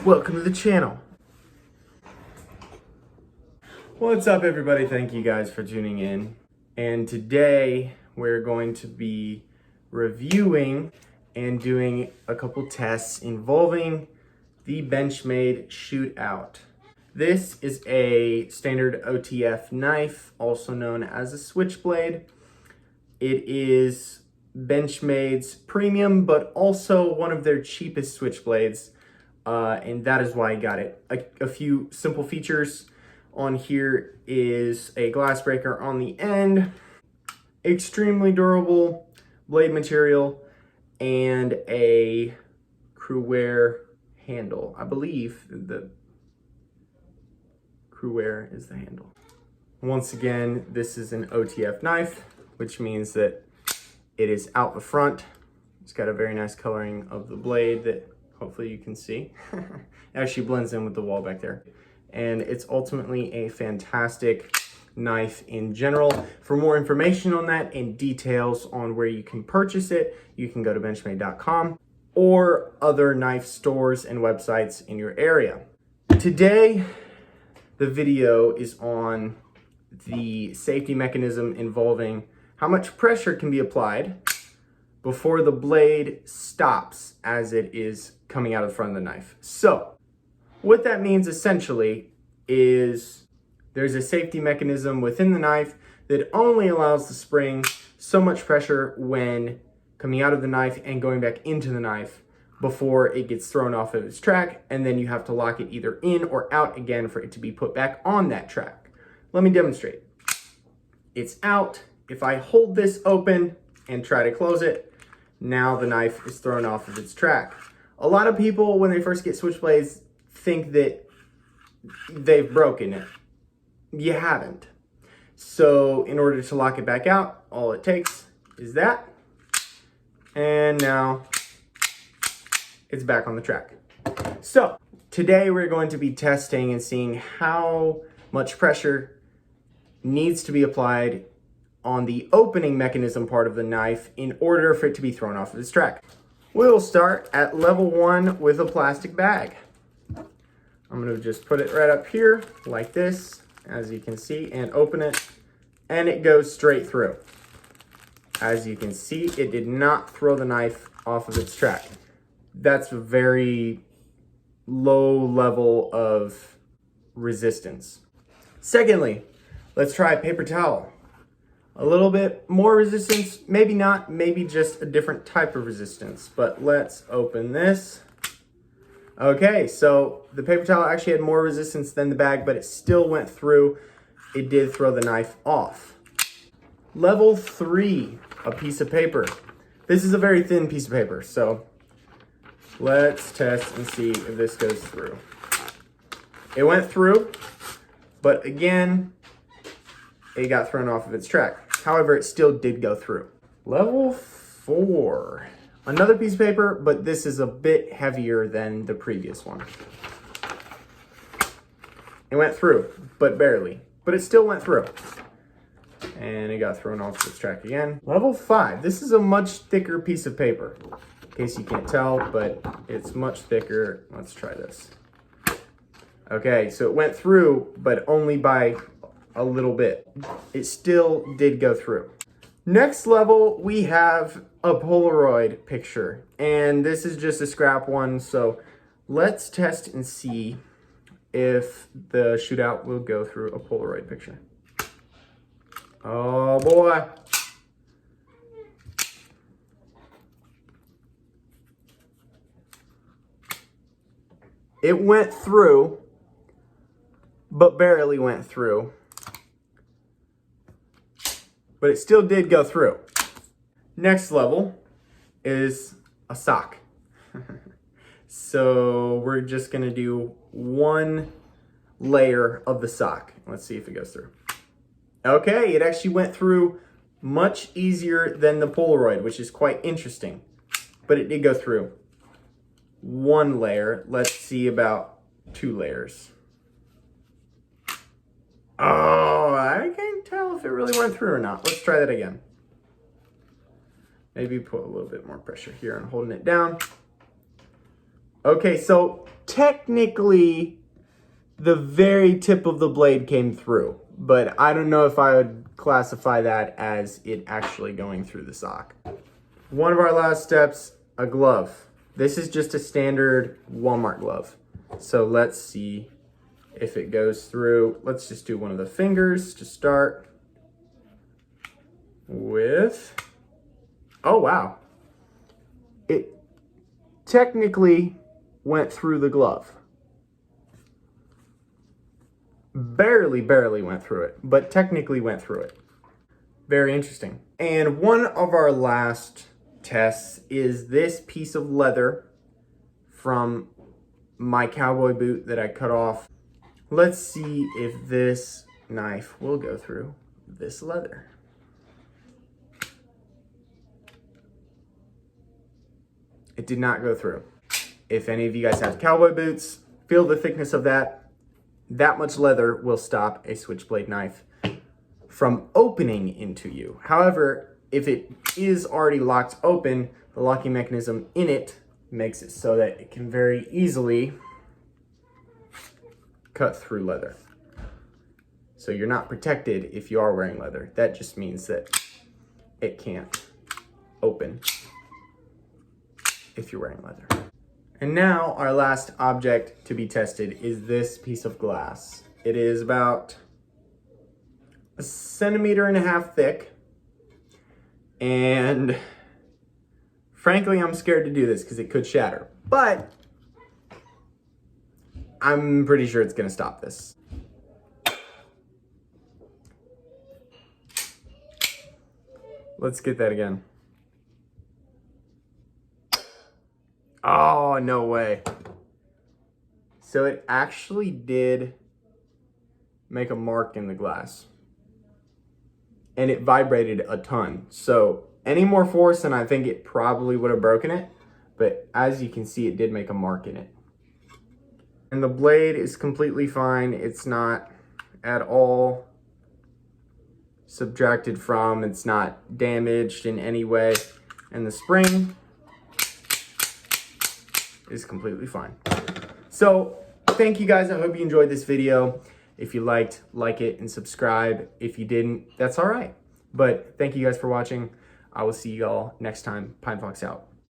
Welcome to the channel. What's up, everybody? Thank you guys for tuning in. And today we're going to be reviewing and doing a couple tests involving the Benchmade Shootout. This is a standard OTF knife, also known as a switchblade. It is Benchmade's premium, but also one of their cheapest switchblades. And that is why I got it. A few simple features on here is a glass breaker on the end, extremely durable blade material, and a crew wear handle. I believe the crew wear is the handle. Once again, this is an OTF knife, which means that it is out the front. It's got a very nice coloring of the blade that hopefully you can see. It actually blends in with the wall back there. And it's ultimately a fantastic knife in general. For more information on that and details on where you can purchase it, you can go to benchmade.com or other knife stores and websites in your area. Today, the video is on the safety mechanism involving how much pressure can be applied before the blade stops as it is coming out of the front of the knife. So, what that means essentially is there's a safety mechanism within the knife that only allows the spring so much pressure when coming out of the knife and going back into the knife before it gets thrown off of its track, and then you have to lock it either in or out again for it to be put back on that track. Let me demonstrate. It's out. If I hold this open and try to close it, now the knife is thrown off of its track. A lot of people, when they first get switchblades, think that they've broken it. You haven't. So in order to lock it back out, all it takes is that. And now it's back on the track. So today we're going to be testing and seeing how much pressure needs to be applied on the opening mechanism part of the knife in order for it to be thrown off of its track. We'll start at level 1 with a plastic bag. I'm going to just put it right up here like this, as you can see, and open it, and it goes straight through. As you can see, it did not throw the knife off of its track. That's a very low level of resistance. Secondly, let's try a paper towel. A little bit more resistance, maybe not, maybe just a different type of resistance, but let's open this. Okay, so the paper towel actually had more resistance than the bag, but it still went through. It did throw the knife off. Level 3, a piece of paper. This is a very thin piece of paper, so let's test and see if this goes through. It went through, but again, it got thrown off of its track. However, it still did go through. Level 4. Another piece of paper, but this is a bit heavier than the previous one. It went through, but barely. But it still went through. And it got thrown off its track again. Level 5. This is a much thicker piece of paper. In case you can't tell, but it's much thicker. Let's try this. Okay, so it went through, but only by a little bit. It still did go through. Next level, we have a Polaroid picture, and this is just a scrap one, so let's test and see if the Shootout will go through a Polaroid picture. Oh boy. It went through, but barely went through. But it still did go through. Next level is a sock. So we're just gonna do one layer of the sock. Let's see if it goes through. Okay, it actually went through much easier than the Polaroid, which is quite interesting. But it did go through. One layer. Let's see about 2 layers. Oh, I can't tell if it really went through or not. Let's try that again. Maybe put a little bit more pressure here on holding it down. Okay, so technically the very tip of the blade came through, but I don't know if I would classify that as it actually going through the sock. One of our last steps, a glove. This is just a standard Walmart glove. So let's see if it goes through. Let's just do one of the fingers to start with. Oh, wow. It technically went through the glove. Barely went through it, but technically went through it. Very interesting. And one of our last tests is this piece of leather from my cowboy boot that I cut off. Let's see if this knife will go through this leather. It did not go through. If any of you guys have cowboy boots, feel the thickness of that. That much leather will stop a switchblade knife from opening into you. However, if it is already locked open, the locking mechanism in it makes it so that it can very easily cut through leather. So you're not protected if you are wearing leather. That just means that it can't open if you're wearing leather. And now our last object to be tested is this piece of glass. It is about 1.5 centimeters thick. And frankly, I'm scared to do this because it could shatter. But I'm pretty sure it's gonna stop this. Let's get that again. Oh, no way. So it actually did make a mark in the glass. And it vibrated a ton. So any more force and I think it probably would have broken it. But as you can see, it did make a mark in it. And the blade is completely fine. It's not at all subtracted from. It's not damaged in any way. And the spring is completely fine. So thank you guys. I hope you enjoyed this video. If you liked, like it and subscribe. If you didn't, that's all right. But thank you guys for watching. I will see you all next time. Pine Fox out.